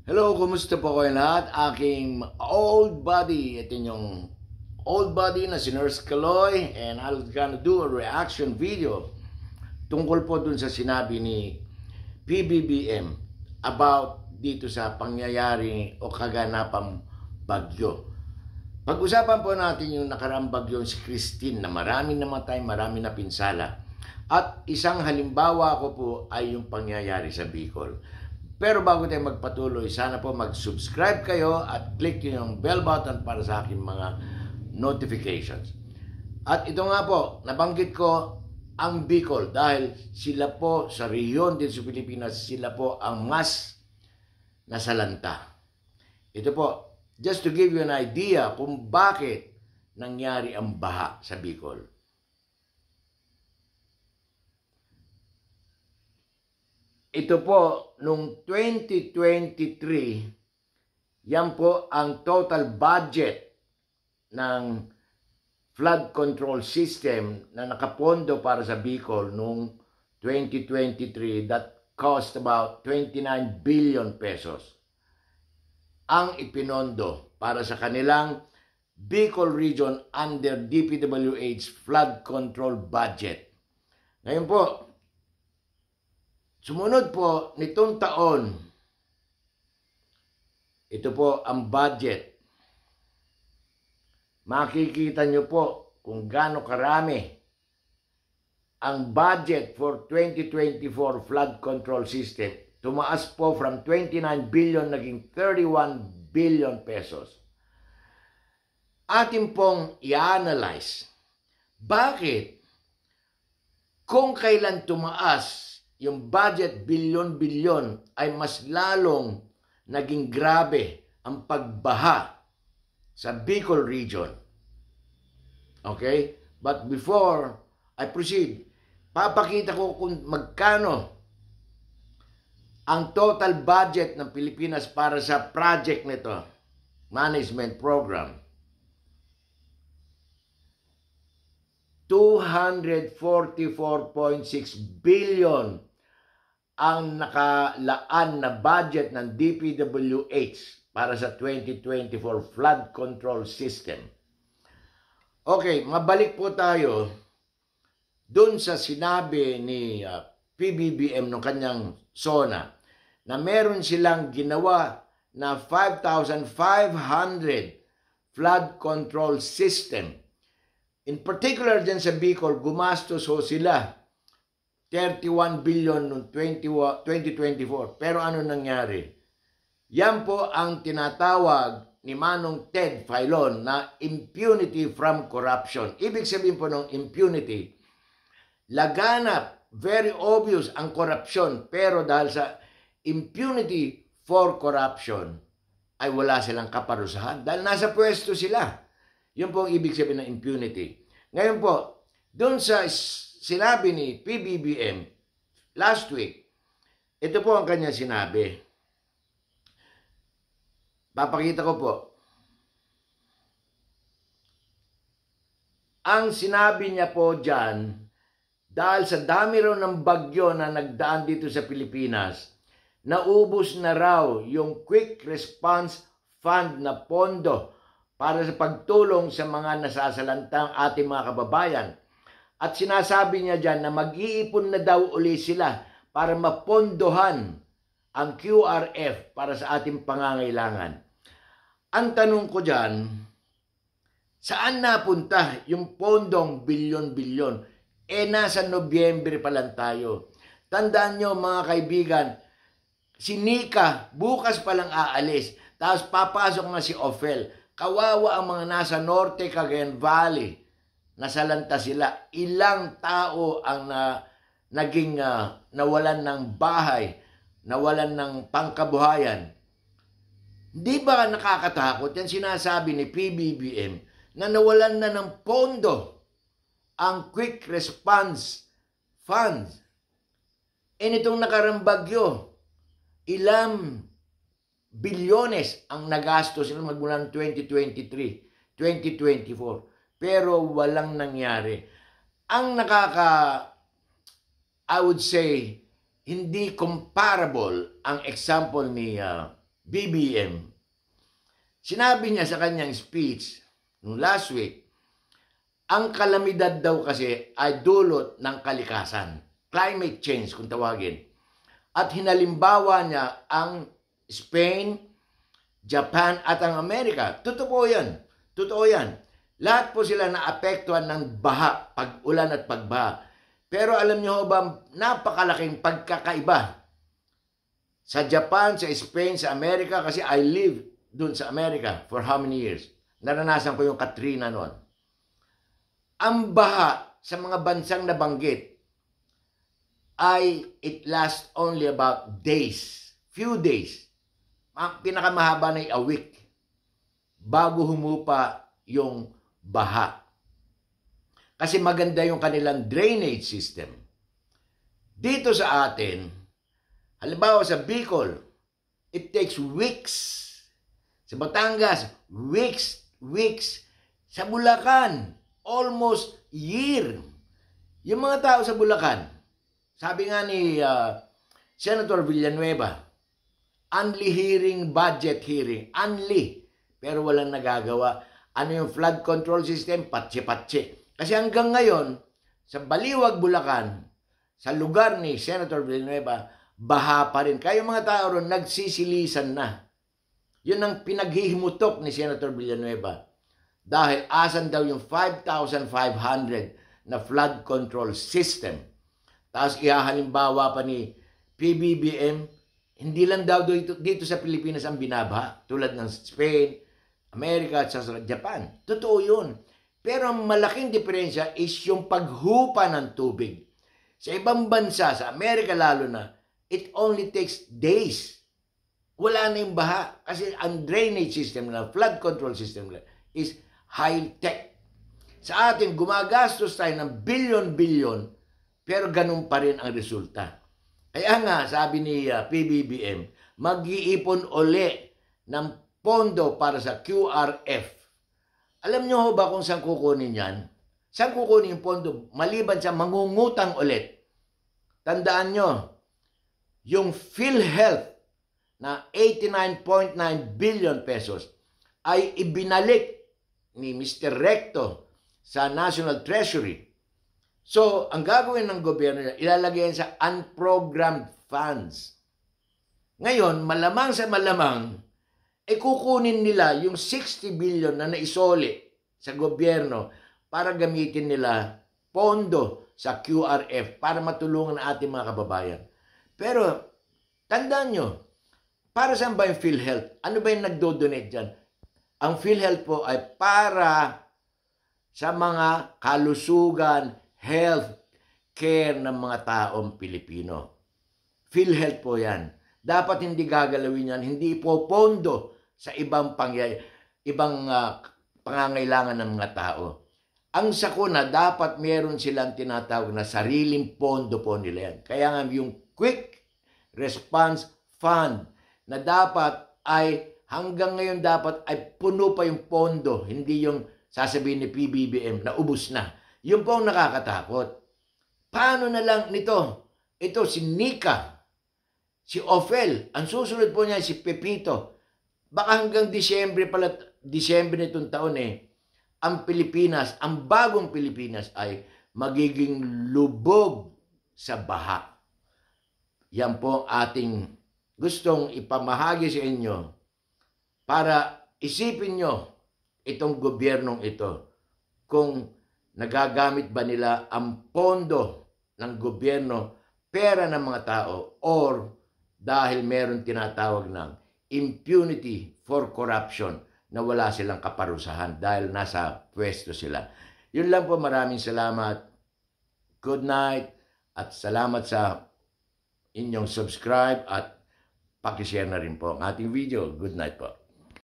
Hello, kumusta po kayo lahat? Aking old buddy, ito yung old buddy na si Nurse Kaloy, and I'm gonna do a reaction video tungkol po dun sa sinabi ni PBBM about dito sa pangyayari o kaganapang bagyo. Pag-usapan po natin yung nakaraang bagyo si Christine na maraming namatay, maraming na pinsala. At isang halimbawa ko po ay yung pangyayari sa Bicol. Pero bago tayo magpatuloy, sana po mag-subscribe kayo at click yung bell button para sa aking mga notifications. At ito nga po, nabanggit ko ang Bicol dahil sila po sa rehiyon din sa Pilipinas, sila po ang mas nasalanta. Ito po, just to give you an idea kung bakit nangyari ang baha sa Bicol. Ito po, noong 2023, yan po ang total budget ng flood control system na nakapondo para sa Bicol noong 2023 that cost about 29 billion pesos. Ang ipinondo para sa kanilang Bicol region under DPWH flood control budget. Ngayon po, sumunod po nitong taon, ito po ang budget. Makikita nyo po kung gaano karami ang budget for 2024 flood control system. Tumaas po from 29 billion naging 31 billion pesos. Atin pong i-analyze bakit kung kailan tumaas yung budget bilyon-bilyon ay mas lalong naging grabe ang pagbaha sa Bicol region. Okay? But before I proceed, papakita ko kung magkano ang total budget ng Pilipinas para sa project nito, management program. 244.6 billion ang nakalaan na budget ng DPWH para sa 2024 flood control system. Okay, mabalik po tayo dun sa sinabi ni PBBM ng kanyang SONA na meron silang ginawa na 5,500 flood control system. In particular dyan sa Bicol, gumastos ho sila 31 billion noong 2024. Pero ano nangyari? Yan po ang tinatawag ni Manong Ted Filon na impunity from corruption. Ibig sabihin po ng impunity, laganap, very obvious ang corruption, pero dahil sa impunity for corruption, ay wala silang kaparusahan dahil nasa pwesto sila. Yun po ang ibig sabihin ng impunity. Ngayon po, doon sa sinabi ni PBBM last week, ito po ang kanya sinabi. Papakita ko po. Ang sinabi niya po dyan, dahil sa dami raw ng bagyo na nagdaan dito sa Pilipinas, naubos na raw yung Quick Response Fund na pondo para sa pagtulong sa mga nasasalantang ating mga kababayan. At sinasabi niya dyan na mag-iipon na daw uli sila para mapondohan ang QRF para sa ating pangangailangan. Ang tanong ko dyan, saan napunta yung pondong bilyon-bilyon? Nasa Nobyembre pa lang tayo. Tandaan nyo mga kaibigan, si Nika bukas pa lang aalis. Tapos papasok na si Ophel. Kawawa ang mga nasa Norte, Cagayan Valley. Nasalanta sila. Ilang tao ang naging nawalan ng bahay, nawalan ng pangkabuhayan. Di ba nakakatakot? Yan sinasabi ni PBBM na nawalan na ng pondo ang Quick Response Fund. Nitong nakarambagyo, ilang bilyones ang nagastos sila magmula ng 2023, 2024. Pero walang nangyari. Ang I would say, hindi comparable ang example ni BBM, sinabi niya sa kanyang speech nung last week, ang kalamidad daw kasi ay dulot ng kalikasan. Climate change kung tawagin. At hinalimbawa niya ang Spain, Japan at ang Amerika. Totoo yan. Totoo yan. Lahat po sila naapektuhan ng baha, pag-ulan at pagbaha. Pero alam niyo ba, napakalaking pagkakaiba sa Japan, sa Spain, sa Amerika, kasi I live dun sa Amerika for how many years? Naranasan ko yung Katrina noon. Ang baha sa mga bansang nabanggit ay it lasts only about days, few days. Ang pinakamahaba na a week bago humupa yung baha. Kasi maganda yung kanilang drainage system. Dito sa atin, halimbawa sa Bicol, it takes weeks. Sa Batangas, weeks. Sa Bulacan, almost year. Yung mga tao sa Bulacan, sabi nga ni Senator Villanueva, unli hearing, budget hearing, unli. Pero walang nagagawa. Ano yung flood control system? Patsi-patsi. Kasi hanggang ngayon, sa Baliwag, Bulacan, sa lugar ni Senator Villanueva, baha pa rin. Kaya yung mga tao ron, nagsisilisan na. Yun ang pinaghihimutok ni Senator Villanueva. Dahil asan daw yung 5,500 na flood control system. Tapos ihahalimbawa pa ni PBBM, hindi lang daw dito sa Pilipinas ang binabaha, tulad ng Spain, Amerika at sa Japan. Totoo yun. Pero ang malaking diferensya is yung paghupa ng tubig. Sa ibang bansa, sa Amerika lalo na, it only takes days. Wala na yung baha. Kasi ang drainage system na, flood control system na, is high-tech. Sa atin, gumagastos tayo ng bilyon-bilyon, pero ganun pa rin ang resulta. Kaya nga, sabi ni PBBM, mag-iipon uli ng pondo para sa QRF. Alam nyo ba kung saan kukunin yan? Saan kukunin yung pondo? Maliban sa mangungutang ulit. Tandaan nyo, yung PhilHealth na 89.9 billion pesos ay ibinalik ni Mr. Recto sa National Treasury. So, ang gagawin ng gobyerno niya, ilalagay sa unprogrammed funds. Ngayon, malamang sa malamang, kukunin nila yung 60 billion na naisoli sa gobyerno para gamitin nila pondo sa QRF para matulungan ang ating mga kababayan. Pero, tandaan nyo, para saan ba yung PhilHealth? Ano ba yung nagdo-donate dyan? Ang PhilHealth po ay para sa mga kalusugan, health care ng mga taong Pilipino. PhilHealth po yan. Dapat hindi gagalawin yan, hindi po pondo sa ibang pangangailangan ng mga tao. Ang sakuna, dapat meron silang tinatawag na sariling pondo po nila yan. Kaya nga yung Quick Response Fund na dapat ay hanggang ngayon dapat ay puno pa yung pondo, hindi yung sasabihin ni PBBM na ubos na. Yun po ang nakakatakot. Paano na lang nito? Ito si Nika, si Ophel, ang susunod po niya si Pepito. Baka hanggang Disyembre nitong taon ang Pilipinas, ang bagong Pilipinas ay magiging lubog sa baha. Yan po ating gustong ipamahagi sa inyo para isipin nyo itong gobyernong ito kung nagagamit ba nila ang pondo ng gobyerno, pera ng mga tao, or dahil meron tinatawag ng impunity for corruption na wala silang kaparusahan dahil nasa pwesto sila. Yun lang po, maraming salamat. Good night at salamat sa inyong subscribe at pakishare na rin po ang ating video. Good night po.